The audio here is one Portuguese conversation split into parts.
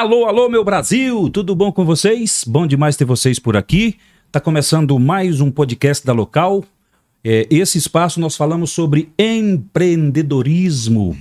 Alô, alô, meu Brasil! Tudo bom com vocês? Bom demais ter vocês por aqui. Tá começando mais um podcast da Local. Esse espaço nós falamos sobre empreendedorismo.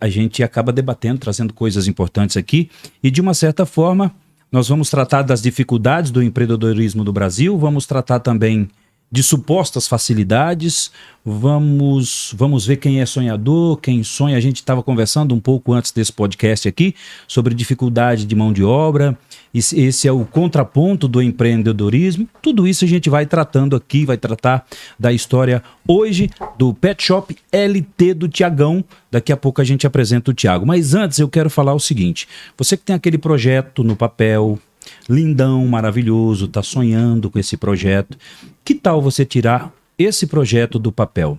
A gente acaba debatendo, trazendo coisas importantes aqui. E de uma certa forma, nós vamos tratar das dificuldades do empreendedorismo do Brasil, vamos tratar também de supostas facilidades, vamos ver quem é sonhador, quem sonha. A gente estava conversando um pouco antes desse podcast aqui sobre dificuldade de mão de obra, esse é o contraponto do empreendedorismo. Tudo isso a gente vai tratando aqui, vai tratar da história hoje do Pet Shop LT do Tiagão. Daqui a pouco a gente apresenta o Tiago, mas antes eu quero falar o seguinte: você que tem aquele projeto no papel, lindão, maravilhoso, está sonhando com esse projeto, que tal você tirar esse projeto do papel?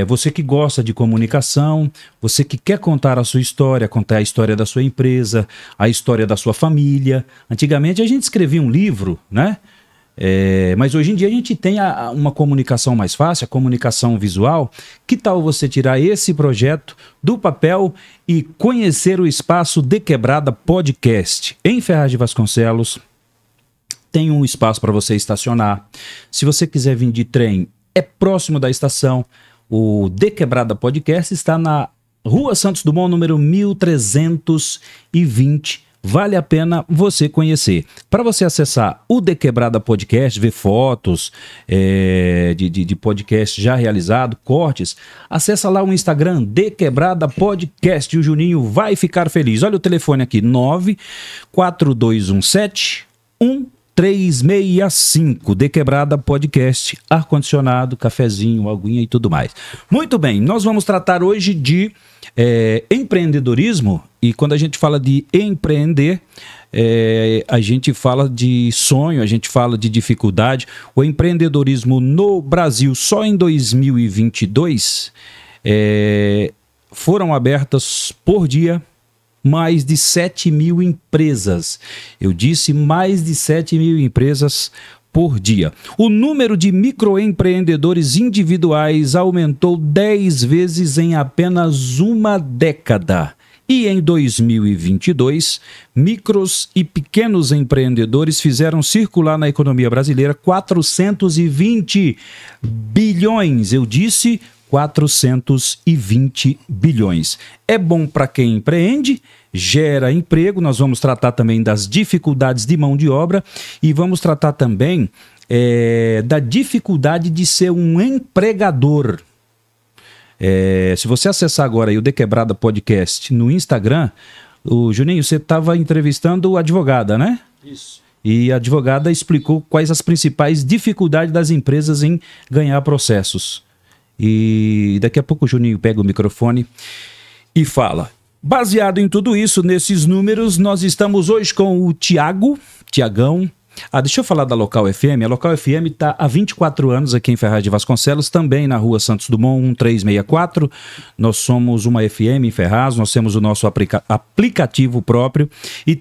Você que gosta de comunicação, você que quer contar a sua história, contar a história da sua empresa, a história da sua família. Antigamente a gente escrevia um livro, né? Mas hoje em dia a gente tem uma comunicação mais fácil, a comunicação visual. Que tal você tirar esse projeto do papel e conhecer o espaço De Quebrada Podcast? Em Ferraz de Vasconcelos tem um espaço para você estacionar. Se você quiser vir de trem, é próximo da estação. O De Quebrada Podcast está na Rua Santos Dumont, número 1320. Vale a pena você conhecer. Para você acessar o De Quebrada Podcast, ver fotos de podcast já realizado, cortes, acessa lá o Instagram De Quebrada Podcast e o Juninho vai ficar feliz. Olha o telefone aqui, 94217-1365. De Quebrada Podcast, ar-condicionado, cafezinho, aguinha e tudo mais. Muito bem, nós vamos tratar hoje de empreendedorismo. E quando a gente fala de empreender, a gente fala de sonho, a gente fala de dificuldade. O empreendedorismo no Brasil, só em 2022, foram abertas por dia mais de 7 mil empresas. Eu disse mais de 7 mil empresas por dia. O número de microempreendedores individuais aumentou 10 vezes em apenas uma década. E em 2022, micros e pequenos empreendedores fizeram circular na economia brasileira 420 bilhões. Eu disse 420 bilhões. É bom para quem empreende, gera emprego. Nós vamos tratar também das dificuldades de mão de obra e vamos tratar também da dificuldade de ser um empregador. Se você acessar agora aí o De Quebrada Podcast no Instagram, o Juninho, você estava entrevistando a advogada, né? Isso. E a advogada explicou quais as principais dificuldades das empresas em ganhar processos. E daqui a pouco o Juninho pega o microfone e fala. Baseado em tudo isso, nesses números, nós estamos hoje com o Tiagão. Deixa eu falar da Local FM. A Local FM está há 24 anos aqui em Ferraz de Vasconcelos, também na Rua Santos Dumont, 1364. Nós somos uma FM em Ferraz, nós temos o nosso aplicativo próprio e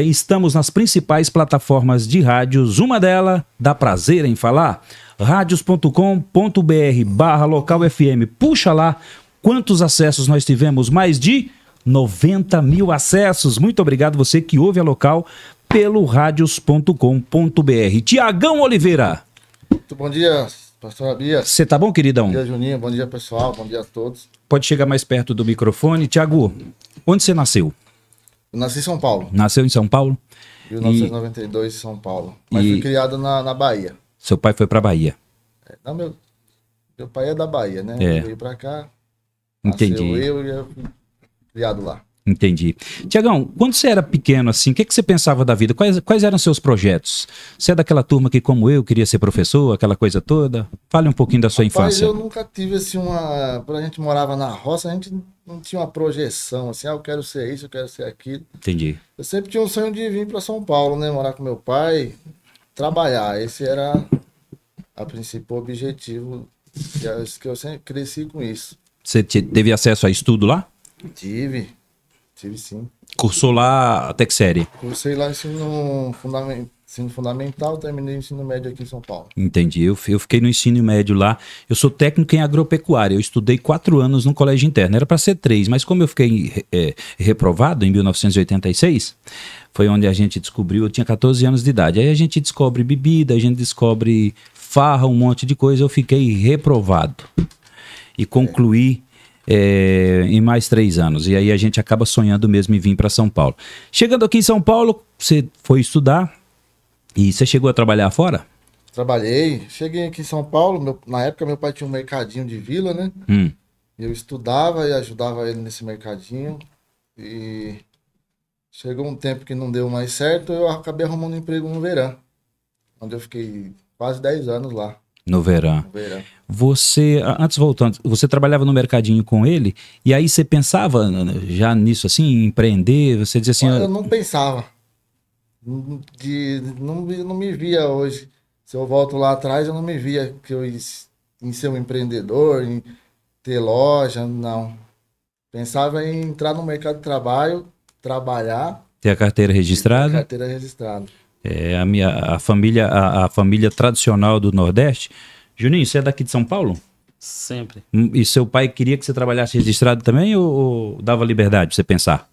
estamos nas principais plataformas de rádios. Uma delas, dá prazer em falar, radios.com.br/Local FM. Puxa lá quantos acessos nós tivemos, mais de 90 mil acessos. Muito obrigado você que ouve a Local pelo radios.com.br. Tiagão Oliveira. Muito bom dia, pastor Abias. Você tá bom, queridão? Bom dia, Juninho. Bom dia, pessoal. Bom dia a todos. Pode chegar mais perto do microfone. Tiago, onde você nasceu? Eu nasci em São Paulo. Nasceu em São Paulo? 1992 em São Paulo. Mas fui criado na Bahia. Seu pai foi pra Bahia? Não, meu pai é da Bahia, né? Eu veio pra cá. Entendi. Eu fui criado lá. Entendi. Tiagão, quando você era pequeno assim, o que você pensava da vida? Quais eram seus projetos? Você é daquela turma que, como eu, queria ser professor, aquela coisa toda? Fale um pouquinho da sua infância. Eu nunca tive assim quando a gente morava na roça, a gente não tinha uma projeção assim, eu quero ser isso, eu quero ser aquilo. Entendi. Eu sempre tinha um sonho de vir para São Paulo, né? Morar com meu pai, trabalhar. Esse era o principal objetivo, que eu sempre cresci com isso. Você teve acesso a estudo lá? Tive sim. Cursou lá até que série? Cursei lá ensino ensino fundamental, terminei o ensino médio aqui em São Paulo. Entendi. Eu fiquei no ensino médio lá. Eu sou técnico em agropecuária. Eu estudei 4 anos no colégio interno. Era para ser 3, mas como eu fiquei reprovado em 1986, foi onde a gente descobriu. Eu tinha 14 anos de idade. Aí a gente descobre bebida, a gente descobre farra, um monte de coisa. Eu fiquei reprovado e concluí em mais 3 anos. E aí a gente acaba sonhando mesmo em vir para São Paulo. Chegando aqui em São Paulo, você foi estudar. E você chegou a trabalhar fora? Trabalhei, cheguei aqui em São Paulo, na época meu pai tinha um mercadinho de vila, né? Eu estudava e ajudava ele nesse mercadinho. E chegou um tempo que não deu mais certo, eu acabei arrumando um emprego no Verão, onde eu fiquei quase 10 anos lá. No Verão. No Verão. Você, antes voltando, você trabalhava no mercadinho com ele, e aí você pensava já nisso assim, em empreender? Você dizia assim... Eu não pensava. Não me via hoje. Se eu volto lá atrás, eu não me via que eu ia em ser um empreendedor, em ter loja, não. Pensava em entrar no mercado de trabalho, trabalhar. Ter a carteira registrada? Ter a carteira registrada. A família tradicional do Nordeste. Juninho, você é daqui de São Paulo? Sempre. E seu pai queria que você trabalhasse registrado também ou dava liberdade pra você pensar?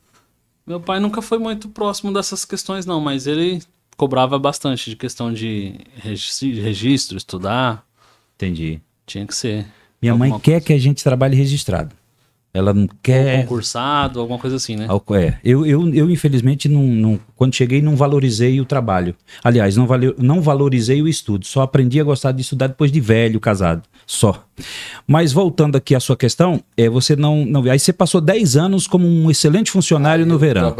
Meu pai nunca foi muito próximo dessas questões, não, mas ele cobrava bastante de questão de registro, estudar. Entendi. Tinha que ser. Minha mãe quer que a gente trabalhe registrado. Ela não quer... Ou concursado, alguma coisa assim, né? Eu infelizmente, quando cheguei, não valorizei o trabalho. Aliás, não valorizei o estudo. Só aprendi a gostar de estudar depois de velho, casado. Só. Mas voltando aqui à sua questão, você não... Aí você passou 10 anos como um excelente funcionário no Verão.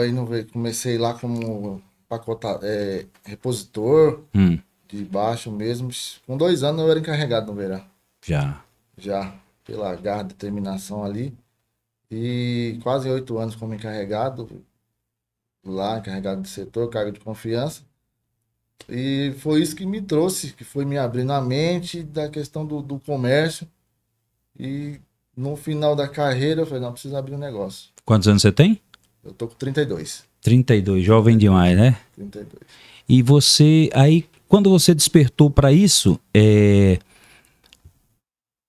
Comecei lá como repositor, de baixo mesmo. Com 2 anos eu era encarregado no Verão. Já, pela garra, determinação ali. E quase 8 anos como encarregado lá, encarregado de setor, cargo de confiança. E foi isso que me trouxe, que foi me abrindo a mente da questão do comércio. E no final da carreira eu falei, não, preciso abrir um negócio. Quantos anos você tem? Eu tô com 32. 32, jovem demais, né? 32. E você, aí, quando você despertou para isso,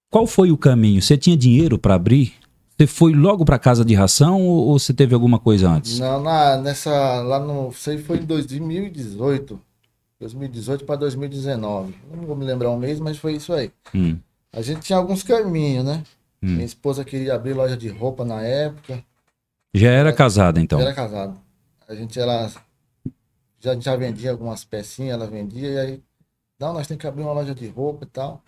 qual foi o caminho? Você tinha dinheiro para abrir? Você foi logo para casa de ração ou você teve alguma coisa antes? Não, isso aí foi em 2018. 2018 para 2019. Não vou me lembrar um mês, mas foi isso aí. A gente tinha alguns caminhos, né? Minha esposa queria abrir loja de roupa na época. Já era casada, então? Já era casado. A gente já vendia algumas pecinhas, ela vendia, e aí, não, nós temos que abrir uma loja de roupa e tal.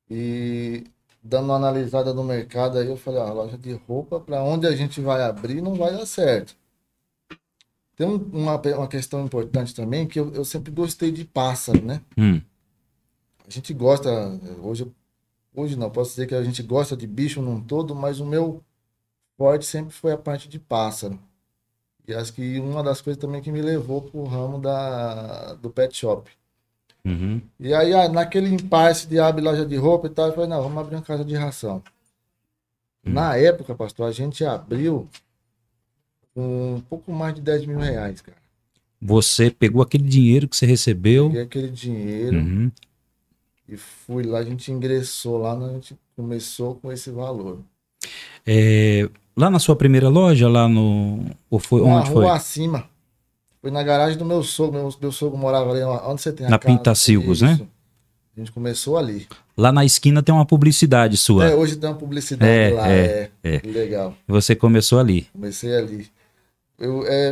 E dando uma analisada no mercado, aí eu falei, a loja de roupa, para onde a gente vai abrir, não vai dar certo. Tem uma questão importante também, que eu sempre gostei de pássaro, né? A gente gosta, hoje não, posso dizer que a gente gosta de bicho num todo, mas o meu forte sempre foi a parte de pássaro. E acho que uma das coisas também que me levou pro ramo do pet shop. E aí, naquele impasse de abrir loja de roupa e tal, eu falei, não, vamos abrir uma casa de ração. Na época, pastor, a gente abriu um pouco mais de 10 mil reais, cara. Você pegou aquele dinheiro que você recebeu? Peguei aquele dinheiro e fui lá, a gente ingressou lá, a gente começou com esse valor. Lá na sua primeira loja, lá no... Ou foi, onde foi? Na rua acima. Foi na garagem do meu sogro. Meu sogro morava ali, onde você tem a na casa. Pintacilgos, né? A gente começou ali. Lá na esquina tem uma publicidade sua. Hoje tem uma publicidade lá. Legal. Você começou ali. Comecei ali.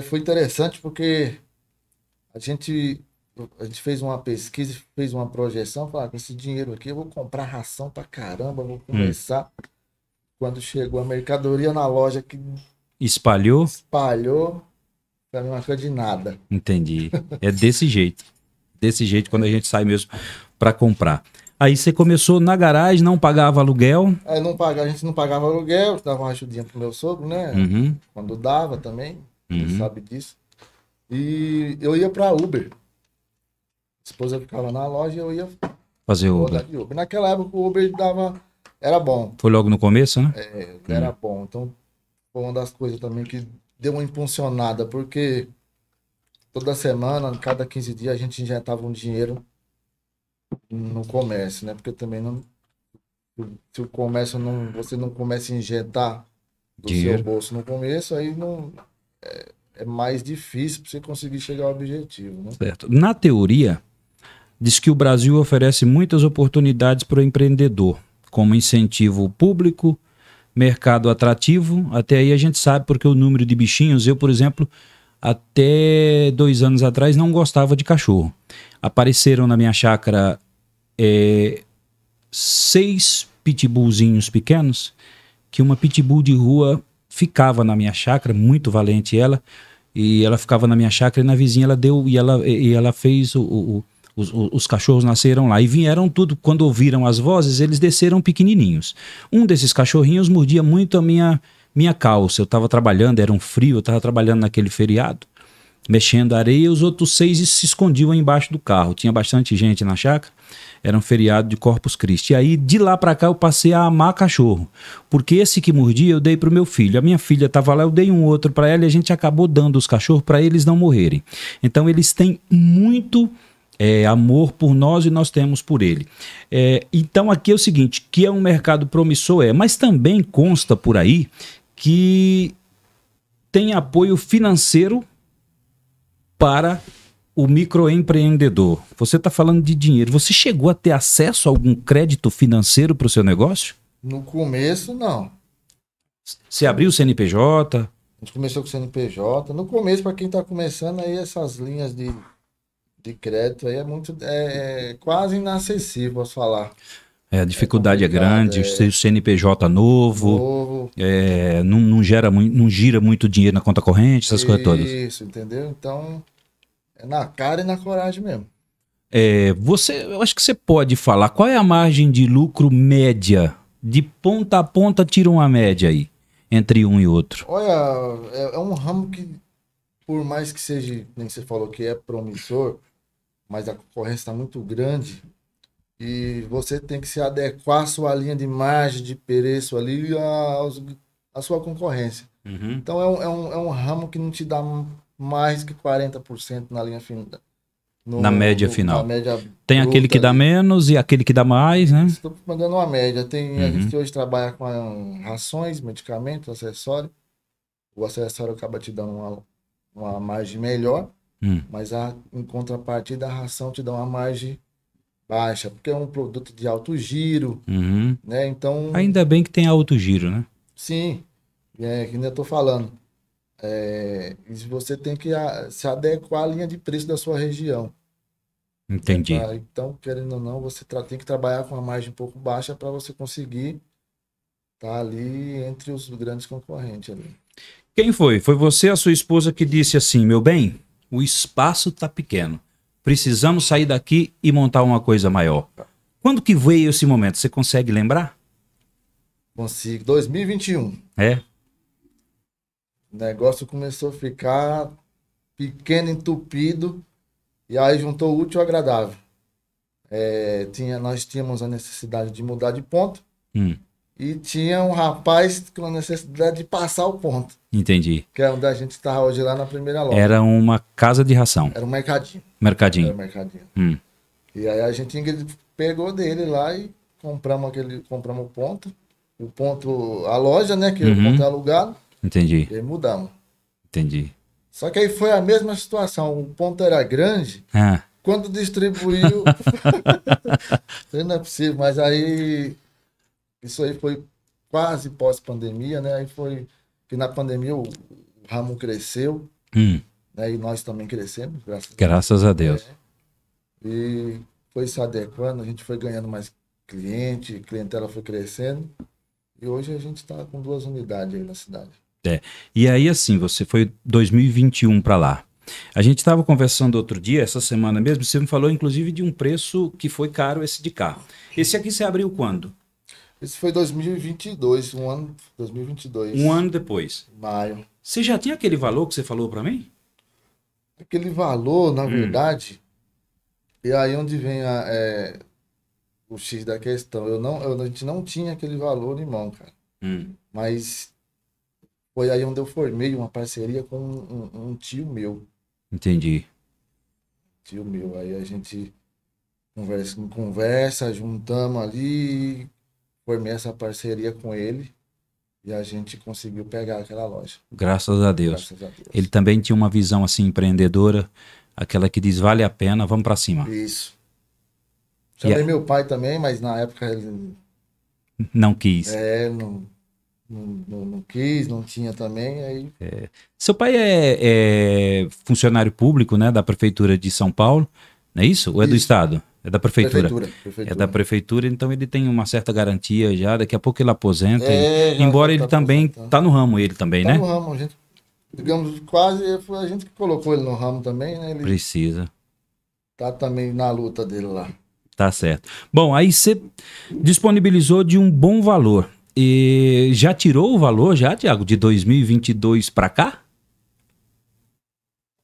Foi interessante porque a gente fez uma pesquisa, fez uma projeção, falou, com esse dinheiro aqui eu vou comprar ração pra caramba, vou começar. Quando chegou a mercadoria na loja que espalhou, pra mim não achou de nada. Entendi. É desse jeito. Desse jeito quando a gente sai mesmo pra comprar. Aí você começou na garagem, não pagava aluguel? A gente não pagava aluguel, dava uma ajudinha pro meu sogro, né? Quando dava também, ele sabe disso. E eu ia pra Uber. A esposa ficava na loja e eu ia fazer Uber. Naquela época o Uber era bom. Foi logo no começo, né? Era bom. Então foi uma das coisas também que deu uma impulsionada, porque toda semana, cada 15 dias, a gente injetava um dinheiro no comércio, né? Porque também não. Se o comércio não. Você não começa a injetar do seu Dinheiro. bolso no começo, aí não. É mais difícil para você conseguir chegar ao objetivo, né? Certo. Na teoria, diz que o Brasil oferece muitas oportunidades para o empreendedor, como incentivo público, mercado atrativo. Até aí a gente sabe porque o número de bichinhos, eu, por exemplo, até 2 anos atrás não gostava de cachorro. Apareceram na minha chácara 6 pitbullzinhos pequenos, que uma pitbull de rua ficava na minha chácara, muito valente ela, e ela ficava na minha chácara e na vizinha ela deu, e ela fez os cachorros nasceram lá e vieram tudo, quando ouviram as vozes, eles desceram pequenininhos. Um desses cachorrinhos mordia muito a minha calça, eu estava trabalhando, era um frio, eu estava trabalhando naquele feriado, mexendo a areia, os outros 6 se escondiam embaixo do carro, tinha bastante gente na chácara, era um feriado de Corpus Christi. E aí, de lá pra cá, eu passei a amar cachorro. Porque esse que mordia, eu dei pro meu filho. A minha filha tava lá, eu dei um outro pra ela e a gente acabou dando os cachorros pra eles não morrerem. Então, eles têm muito amor por nós e nós temos por ele. Então, aqui é o seguinte, que é um mercado promissor, mas também consta por aí que tem apoio financeiro para o microempreendedor. Você está falando de dinheiro. Você chegou a ter acesso a algum crédito financeiro para o seu negócio? No começo, não. Você abriu o CNPJ? A gente começou com o CNPJ. No começo, para quem está começando, aí essas linhas de crédito aí é quase inacessível, posso falar. A dificuldade é grande, o CNPJ novo, Novo. Não gira muito dinheiro na conta corrente, essas coisas todas. Isso, entendeu? Então, é na cara e na coragem mesmo. Eu acho que você pode falar, qual é a margem de lucro média? De ponta a ponta, tira uma média aí, entre um e outro. Olha, é um ramo que, por mais que seja, nem você falou que é promissor, mas a concorrência está muito grande e você tem que se adequar à sua linha de margem, de preço ali, à sua concorrência. Uhum. Então, é um ramo que não te dá mais que 40% na linha final. Na média final. Na média tem aquele que dá menos e aquele que dá mais, né? Estou mandando uma média. A gente hoje trabalha com rações, medicamentos, acessório. O acessório acaba te dando uma margem melhor, mas em contrapartida a ração te dá uma margem baixa, porque é um produto de alto giro, né? Então... Ainda bem que tem alto giro, né? Sim, que ainda estou falando. Você tem que se adequar à linha de preço da sua região. Entendi. Então, querendo ou não, você tem que trabalhar com uma margem um pouco baixa para você conseguir estar ali entre os grandes concorrentes ali. Quem foi? Foi você, a sua esposa, que disse assim, meu bem, o espaço tá pequeno. Precisamos sair daqui e montar uma coisa maior. Quando que veio esse momento? Você consegue lembrar? Consigo. 2021. O negócio começou a ficar pequeno, entupido, e aí juntou o útil ao agradável. Nós tínhamos a necessidade de mudar de ponto, e tinha um rapaz com a necessidade de passar o ponto. Entendi. Que é onde a gente está hoje, lá na primeira loja. Era uma casa de ração. Era um mercadinho. Mercadinho. Era um mercadinho. E aí a gente pegou dele lá e compramos o ponto. O ponto, a loja, né? Que o ponto é alugado. Entendi. E aí mudamos. Entendi. Só que aí foi a mesma situação. O ponto era grande. Quando distribuiu... Não é possível, mas aí... Isso aí foi quase pós-pandemia, né? Aí foi que na pandemia o ramo cresceu, né? E nós também crescemos, graças a Deus. E foi se adequando, a gente foi ganhando mais cliente, clientela foi crescendo. E hoje a gente está com 2 unidades aí na cidade. E aí, assim, você foi 2021 para lá. A gente estava conversando outro dia, essa semana mesmo, você me falou inclusive de um preço que foi caro esse de carro. Esse aqui você abriu quando? Esse foi 2022, 2022. Um ano depois. Maio. Você já tinha aquele valor que você falou para mim? Aquele valor, na verdade, e aí onde vem o X da questão. A gente não tinha aquele valor em mão, cara. Mas foi aí onde eu formei uma parceria com um tio meu. Entendi. Tio meu. Aí a gente conversa, juntamos ali, formei essa parceria com ele e a gente conseguiu pegar aquela loja. Graças a Deus. Graças a Deus. Ele também tinha uma visão assim empreendedora, aquela que diz vale a pena, vamos para cima. Isso. Chamei Yeah. meu pai também, mas na época ele Não quis. não quis, não tinha também, aí Seu pai é funcionário público, né, da prefeitura de São Paulo, não é isso? Ou é do Isso. estado? É da prefeitura. prefeitura. É da prefeitura, então ele tem uma certa garantia já, daqui a pouco ele aposenta. Já Embora tá ele também aposentando. tá no ramo, ele também, Tá né? no ramo, a gente, digamos, quase foi a gente que colocou ele no ramo também, né? Ele Precisa. tá também na luta dele lá. Tá certo. Bom, aí você disponibilizou de um bom valor. E já tirou o valor já, Thiago, de 2022 para cá?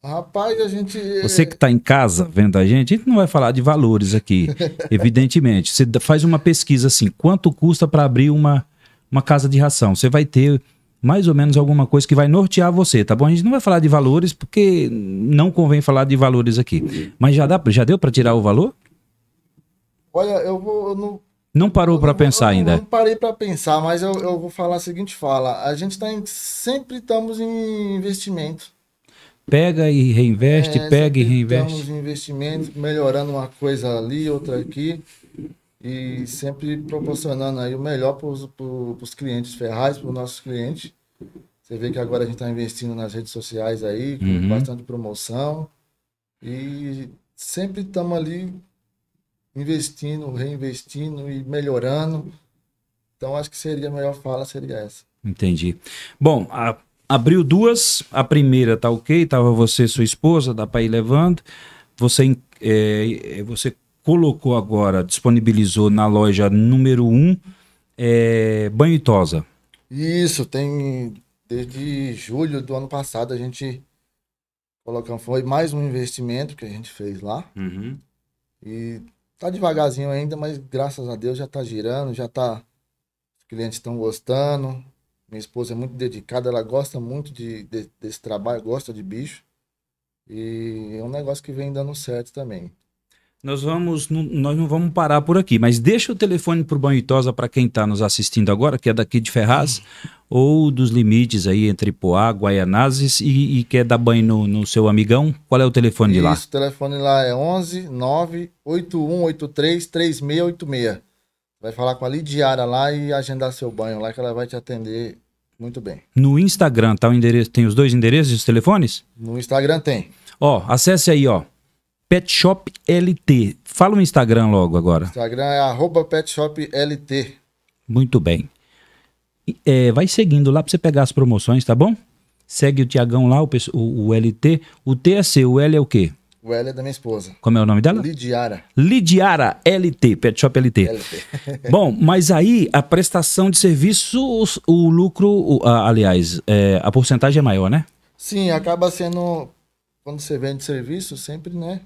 Rapaz, a gente. Você que está em casa vendo a gente não vai falar de valores aqui, evidentemente. Você faz uma pesquisa assim, quanto custa para abrir uma casa de ração? Você vai ter mais ou menos alguma coisa que vai nortear você, tá bom? A gente não vai falar de valores porque não convém falar de valores aqui. Mas já deu para tirar o valor? Olha, eu não. Não parou para pensar ainda? Não parei para pensar, mas eu vou falar a seguinte fala. A gente sempre estamos em investimento. Pega e reinveste, pega e Sempre reinveste. estamos em investimento, melhorando uma coisa ali, outra aqui. E sempre proporcionando aí o melhor para os clientes ferrais, para os nossos clientes. Você vê que agora a gente está investindo nas redes sociais aí, com bastante promoção. E sempre estamos ali investindo, reinvestindo e melhorando. Então acho que seria a melhor fala, seria essa. Entendi. Bom, abriu duas, a primeira tá ok, tava você e sua esposa, dá para ir levando. Você colocou agora, disponibilizou na loja número 1, banho e tosa. Isso, tem desde julho do ano passado a gente colocamos, foi mais um investimento que a gente fez lá. E tá devagarzinho ainda, mas graças a Deus já tá girando, os clientes estão gostando. Minha esposa é muito dedicada, ela gosta muito desse trabalho, gosta de bicho. E é um negócio que vem dando certo também. Nós não vamos parar por aqui, mas deixa o telefone pro banho e tosa para quem está nos assistindo agora, que é daqui de Ferraz, ou dos limites aí entre Poá, Guaianazes e quer dar banho no seu amigão. Qual é o telefone de lá? Isso, o telefone lá é 11 98183 3686. Vai falar com a Lidiara lá e agendar seu banho lá, que ela vai te atender muito bem. No Instagram tá o endereço, tem os dois endereços e os telefones? No Instagram tem. Ó, acesse aí, ó. Pet Shop LT. Fala o Instagram logo agora. Instagram é @petshoplt. Muito bem. Vai seguindo lá para você pegar as promoções, tá bom? Segue o Tiagão lá, o LT. O T é seu, o L é o quê? O L é da minha esposa. Como é o nome dela? Lidiara. Lidiara LT, Pet Shop LT. Bom, mas aí a prestação de serviços, o lucro, aliás, a porcentagem é maior, né? Sim, acaba sendo, quando você vende serviço, sempre, né?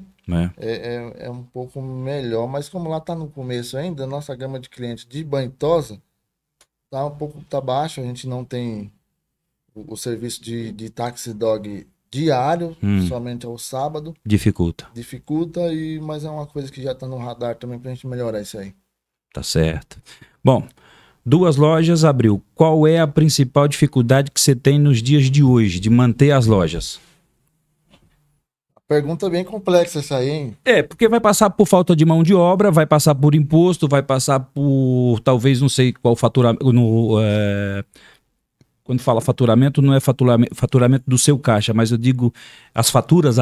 É um pouco melhor, mas como lá tá no começo ainda, a nossa gama de clientes de banho e tosa tá baixo, a gente não tem o serviço de taxi dog diário, somente ao sábado. Dificulta, mas é uma coisa que já tá no radar também pra gente melhorar isso aí. tá certo. Bom, 2 lojas abriu. Qual é a principal dificuldade que você tem nos dias de hoje de manter as lojas? Pergunta bem complexa essa aí, hein? Porque vai passar por falta de mão de obra, vai passar por imposto, vai passar por, talvez, não sei qual faturamento, quando fala faturamento, não é faturamento do seu caixa, mas eu digo as faturas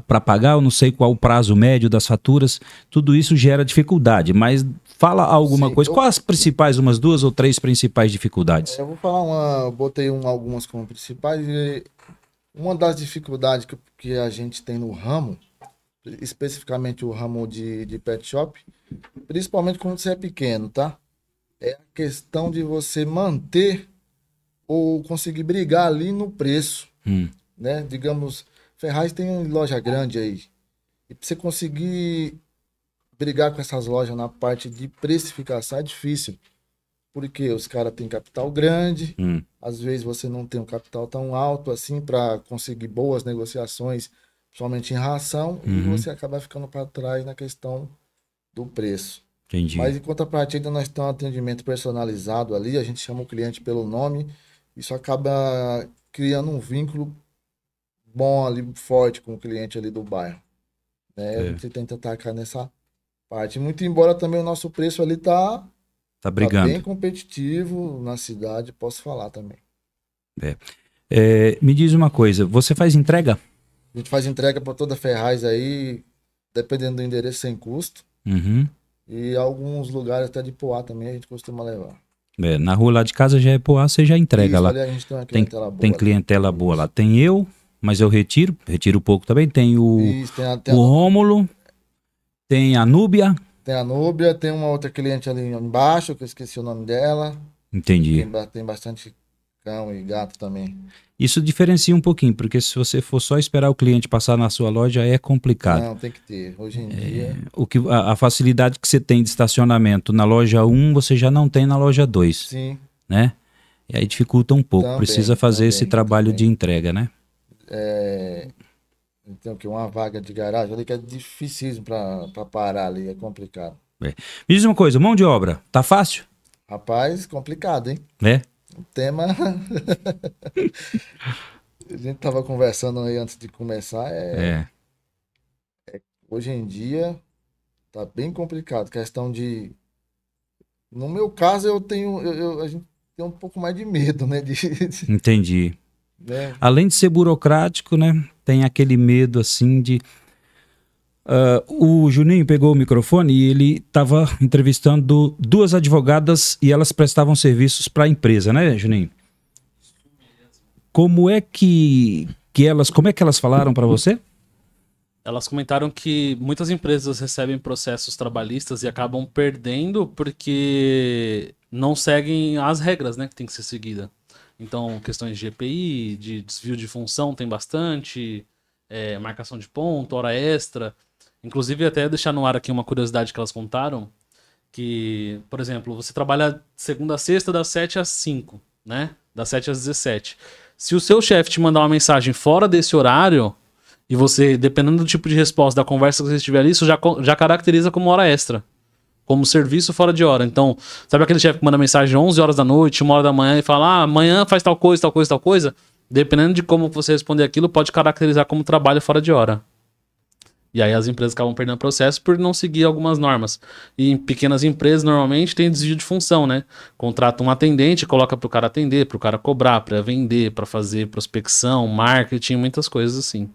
para pagar, eu não sei qual o prazo médio das faturas, tudo isso gera dificuldade, mas fala alguma coisa. Quais as principais, umas 2 ou 3 principais dificuldades? Eu vou falar botei algumas como principais. Uma das dificuldades que a gente tem no ramo, especificamente o ramo de pet shop, principalmente quando você é pequeno, tá? É a questão de você manter ou conseguir brigar ali no preço, né? Digamos, Ferraz tem loja grande aí. E para você conseguir brigar com essas lojas na parte de precificação é difícil. Porque os caras têm capital grande, às vezes você não tem um capital tão alto assim para conseguir boas negociações somente em ração, e você acaba ficando para trás na questão do preço. Entendi. Mas em contrapartida, nós temos um atendimento personalizado ali, a gente chama o cliente pelo nome, isso acaba criando um vínculo bom ali, forte com o cliente ali do bairro. Né? A gente tenta atacar nessa parte. Muito embora também o nosso preço ali tá brigando. bem competitivo na cidade, posso falar também. Me diz uma coisa, você faz entrega? A gente faz entrega para toda a Ferraz aí, dependendo do endereço, sem custo. E alguns lugares até de Poá também a gente costuma levar. Na rua lá de casa já é Poá, você já entrega. Isso, lá. Ali a gente tem uma clientela boa. Tem clientela boa lá. Tem eu, mas eu retiro pouco também. Tem o, o Rômulo, tem a Núbia. Tem a Núbia, tem uma outra cliente ali embaixo, que eu esqueci o nome dela. Entendi. Tem bastante cão e gato também. Isso diferencia um pouquinho, porque se você for só esperar o cliente passar na sua loja, é complicado. Não, tem que ter. Hoje em dia... A facilidade que você tem de estacionamento na loja 1, você já não tem na loja 2. Sim. Né? E aí dificulta um pouco. Também, precisa fazer esse trabalho de entrega, né? Tem o quê? Uma vaga de garagem ali que é dificílimo para parar ali, é complicado. Me diz uma coisa, mão de obra, tá fácil? Rapaz, complicado, hein? O tema... A gente tava conversando aí antes de começar, hoje em dia tá bem complicado, questão de... No meu caso, a gente tem um pouco mais de medo, né? Entendi. Né? Além de ser burocrático, né? Tem aquele medo assim de... o Juninho pegou o microfone e ele estava entrevistando 2 advogadas e elas prestavam serviços para a empresa, né, Juninho? Como é que elas falaram para você? Elas comentaram que muitas empresas recebem processos trabalhistas e acabam perdendo porque não seguem as regras, né, que tem que ser seguida. Então, questões de EPI, de desvio de função tem bastante, marcação de ponto, hora extra. Inclusive, até deixar no ar aqui uma curiosidade que elas contaram, que, por exemplo, você trabalha segunda a sexta das 7 às 5, né? Das 7 às 17. Se o seu chefe te mandar uma mensagem fora desse horário, e você, dependendo do tipo de resposta da conversa que você estiver ali, isso já caracteriza como hora extra. Como serviço fora de hora. Então, sabe aquele chefe que manda mensagem 11 horas da noite, 1 hora da manhã, e fala, amanhã faz tal coisa, tal coisa, tal coisa? Dependendo de como você responder aquilo, pode caracterizar como trabalho fora de hora. E aí as empresas acabam perdendo processo por não seguir algumas normas. E em pequenas empresas, normalmente, tem desvio de função, né? Contrata um atendente, coloca pro cara atender, pro cara cobrar, pra vender, pra fazer prospecção, marketing, muitas coisas assim.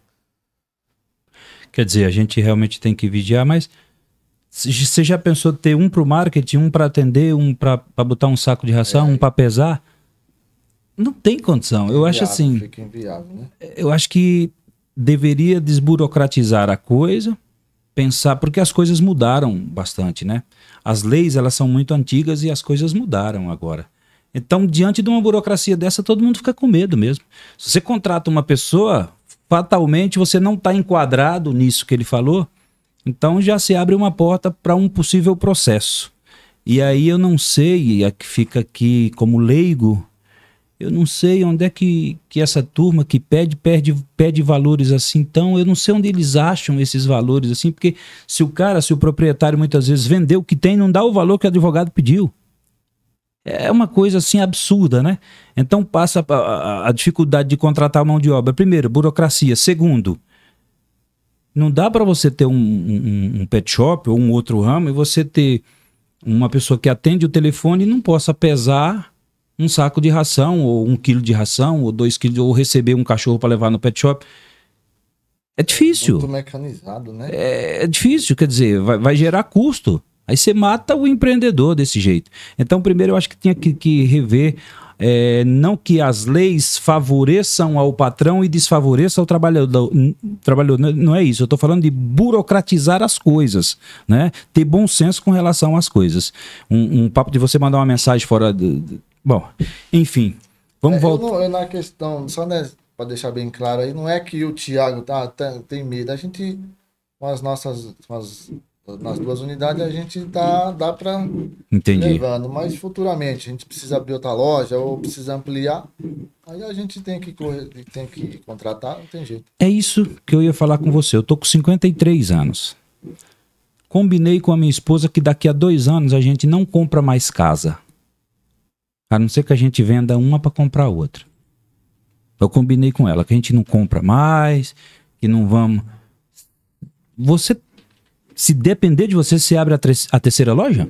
Quer dizer, a gente realmente tem que vigiar, mas você já pensou ter um pro marketing, um para atender, um para botar um saco de ração, um para pesar? Não tem condição. Eu acho assim... Fica inviável, né? Eu acho que deveria desburocratizar a coisa, pensar, porque as coisas mudaram bastante, né? As leis, elas são muito antigas e as coisas mudaram agora. Então, diante de uma burocracia dessa, todo mundo fica com medo mesmo. Se você contrata uma pessoa, fatalmente você não está enquadrado nisso que ele falou, então já se abre uma porta para um possível processo. E aí eu não sei, fica aqui como leigo, eu não sei onde é que essa turma que pede valores assim, então eu não sei onde eles acham esses valores assim, porque se o proprietário muitas vezes vendeu o que tem, não dá o valor que o advogado pediu. É uma coisa assim absurda, né? Então passa a dificuldade de contratar mão de obra. Primeiro, burocracia. Segundo, não dá para você ter um pet shop ou um outro ramo e você ter uma pessoa que atende o telefone e não possa pesar um saco de ração, ou 1 quilo de ração, ou 2 quilos, ou receber um cachorro para levar no pet shop. É difícil. Muito mecanizado, né? É difícil, quer dizer, vai gerar custo. Aí você mata o empreendedor desse jeito. Então, primeiro, eu acho que tinha que rever, não que as leis favoreçam ao patrão e desfavoreçam ao trabalhador. Não é isso. Eu estou falando de burocratizar as coisas, né? Ter bom senso com relação às coisas. Um papo de você mandar uma mensagem fora... Bom, enfim, vamos voltar. Na questão, só para deixar bem claro aí, não é que o Thiago tem medo. A gente, com as Nas 2 unidades a gente dá para Entendi. levando, mas futuramente a gente precisa abrir outra loja ou precisa ampliar, aí a gente tem que contratar, não tem jeito. É isso que eu ia falar com você. Eu tô com 53 anos. Combinei com a minha esposa que daqui a 2 anos a gente não compra mais casa. A não ser que a gente venda uma para comprar outra. Eu combinei com ela que a gente não compra mais, que não vamos. Você, se depender de você, você abre a terceira loja?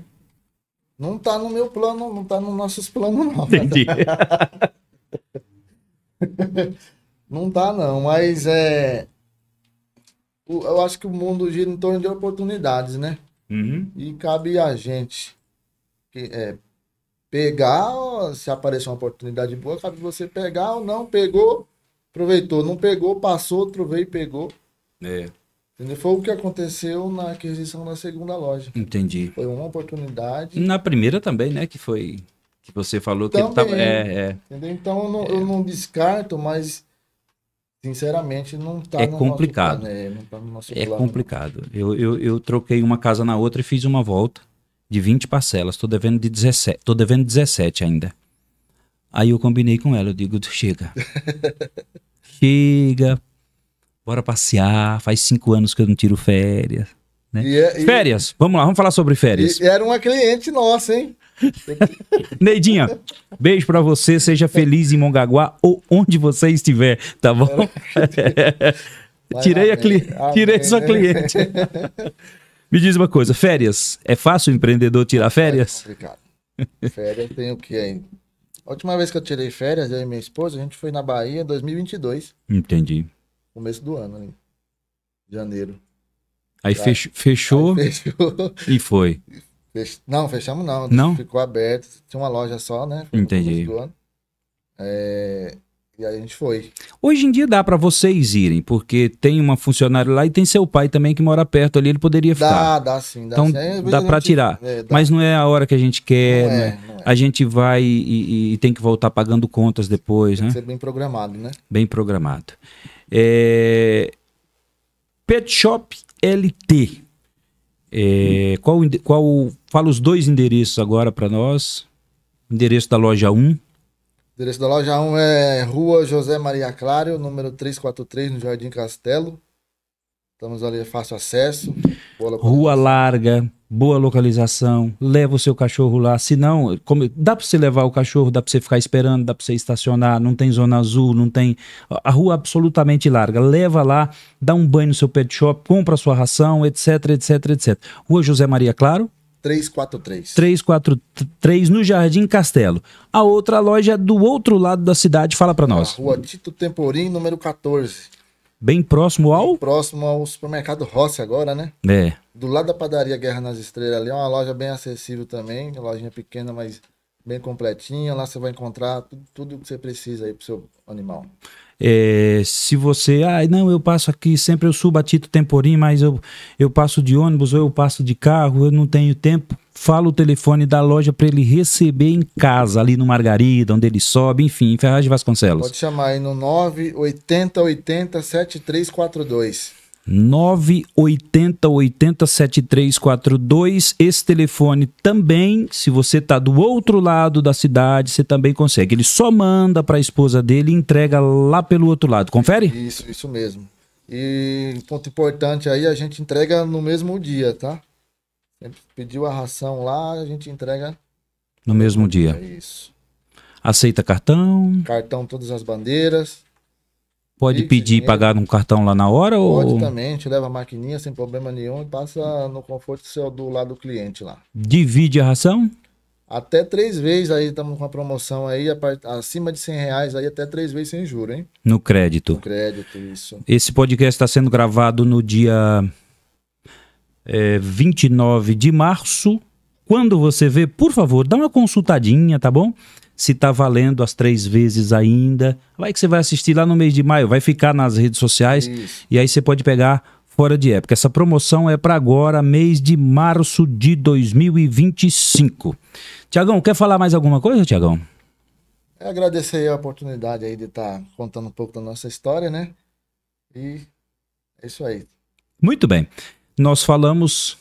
Não tá no meu plano, não tá nos nossos planos, não. Entendi. Não tá, não, mas eu acho que o mundo gira em torno de oportunidades, né? Uhum. E cabe a gente pegar, se aparecer uma oportunidade boa, cabe você pegar ou não, pegou, aproveitou, não pegou, passou, outro veio e pegou. É, Entendeu? Foi o que aconteceu na aquisição da segunda loja. entendi. Foi uma oportunidade. Na primeira também, né? Que foi. Que você falou que ele Também, tava. entendeu? Então eu não descarto, mas sinceramente não tá É no complicado. nosso plano. Não tá no nosso É plano. complicado. Eu troquei uma casa na outra e fiz uma volta de 20 parcelas. Tô devendo 17 ainda. Aí eu combinei com ela. Eu digo, chega. Chega. Bora passear. Faz 5 anos que eu não tiro férias. Né? Férias. Vamos lá, vamos falar sobre férias. E era uma cliente nossa, hein? Neidinha, beijo pra você. Seja feliz em Mongaguá ou onde você estiver, tá bom? Tirei sua cliente. Me diz uma coisa, férias. É fácil o empreendedor tirar férias? É complicado. Férias tem o que aí? A última vez que eu tirei férias, eu e minha esposa, a gente foi na Bahia em 2022. Entendi. Começo do ano, ali. Janeiro. Aí fechou Aí fechou. e foi. Não, fechamos não. Não? Ficou aberto. Tinha uma loja só, né? Foi no Entendi. começo do ano. E aí a gente foi. Hoje em dia dá pra vocês irem, porque tem uma funcionária lá e tem seu pai também que mora perto ali, ele poderia ficar. Dá sim. Então sim. Aí, às vezes, dá a pra gente- tirar. dá. Mas não é a hora que a gente quer, Não né? é, não é. A gente vai e tem que voltar pagando contas depois, Tem né? que ser bem programado, né? Bem programado. Pet Shop LT. Fala os 2 endereços agora para nós. Endereço da loja 1. O endereço da loja 1 é Rua José Maria Clário, número 343, no Jardim Castelo. Estamos ali, fácil acesso. Boa localização. Rua larga, boa localização. Leva o seu cachorro lá. Se não, dá para você levar o cachorro, dá para você ficar esperando, dá para você estacionar. Não tem zona azul, não tem. A rua absolutamente larga. Leva lá, dá um banho no seu pet shop, compra a sua ração, etc, etc, etc. Rua José Maria Claro. 343. 343 no Jardim Castelo. A outra loja é do outro lado da cidade. Fala para nós. Rua Tito Temporim, número 14. Bem próximo ao? Próximo ao supermercado Rossi agora, né? É. Do lado da padaria Guerra nas Estrelas ali, é uma loja bem acessível também. Uma lojinha pequena, mas bem completinha. Lá você vai encontrar tudo que você precisa aí pro seu animal. Se você, não, eu passo aqui, sempre eu subo a Tito Temporim, mas eu passo de ônibus ou eu passo de carro, eu não tenho tempo, fala o telefone da loja para ele receber em casa, ali no Margarida, onde ele sobe, enfim, em Ferraz de Vasconcelos. Pode chamar aí no 98080 7342. 980807342. Esse telefone também, se você está do outro lado da cidade, você também consegue. Ele só manda para a esposa dele e entrega lá pelo outro lado. Confere? Isso mesmo. E ponto importante aí, a gente entrega no mesmo dia, tá? Sempre pediu a ração lá, a gente entrega No mesmo dia. É isso. Aceita cartão? Cartão, todas as bandeiras. Pode Pix, pedir e dinheiro. pagar num cartão lá na hora? Pode Ou também, a gente leva a maquininha sem problema nenhum e passa no conforto do lado do cliente lá. divide a ração? Até 3 vezes aí, estamos com uma promoção aí, acima de R$100 aí, até 3 vezes sem juros, hein? No crédito. Com crédito, isso. Esse podcast está sendo gravado no dia 29 de março. Quando você vê, por favor, dá uma consultadinha, tá bom? Se tá valendo as 3 vezes ainda. Vai que você vai assistir lá no mês de maio, vai ficar nas redes sociais. Isso. E aí você pode pegar fora de época. Essa promoção é para agora, mês de março de 2025. Tiagão, quer falar mais alguma coisa, Tiagão? Agradecer aí a oportunidade aí de estar contando um pouco da nossa história, né? E é isso aí. Muito bem. nós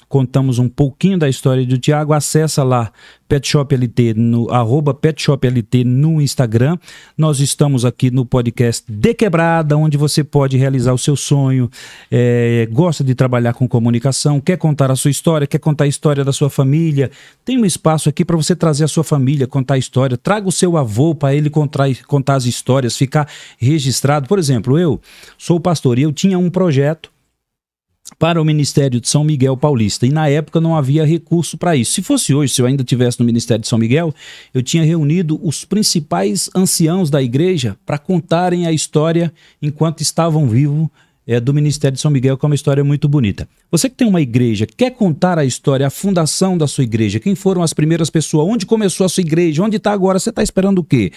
contamos um pouquinho da história do Thiago. Acessa lá Pet Shop LT, @Pet Shop LT no Instagram. Nós estamos aqui no podcast De Quebrada, onde você pode realizar o seu sonho, gosta de trabalhar com comunicação, quer contar a sua história, quer contar a história da sua família. Tem um espaço aqui para você trazer a sua família, contar a história. Traga o seu avô para ele contar as histórias, ficar registrado. Por exemplo, eu sou pastor e eu tinha um projeto para o Ministério de São Miguel Paulista, e na época não havia recurso para isso. Se fosse hoje, se eu ainda estivesse no Ministério de São Miguel, eu tinha reunido os principais anciãos da igreja para contarem a história enquanto estavam vivos do Ministério de São Miguel, que é uma história muito bonita. Você que tem uma igreja, quer contar a história, a fundação da sua igreja, quem foram as primeiras pessoas, onde começou a sua igreja, onde está agora, você está esperando o quê?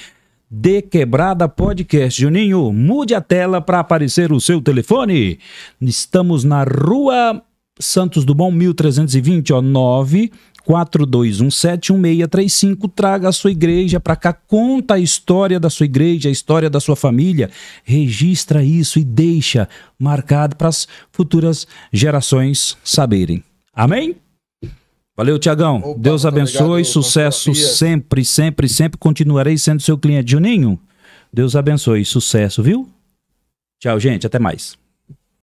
De Quebrada Podcast. Juninho, mude a tela para aparecer o seu telefone. Estamos na Rua Santos Dumont, 1320, 942171635. Traga a sua igreja para cá, conta a história da sua igreja, a história da sua família. Registra isso e deixa marcado para as futuras gerações saberem. Amém? Valeu, Tiagão. Opa, Deus abençoe, obrigado, sucesso sempre, sempre, sempre. Continuarei sendo seu cliente. Juninho, Deus abençoe, sucesso, viu? Tchau, gente, até mais.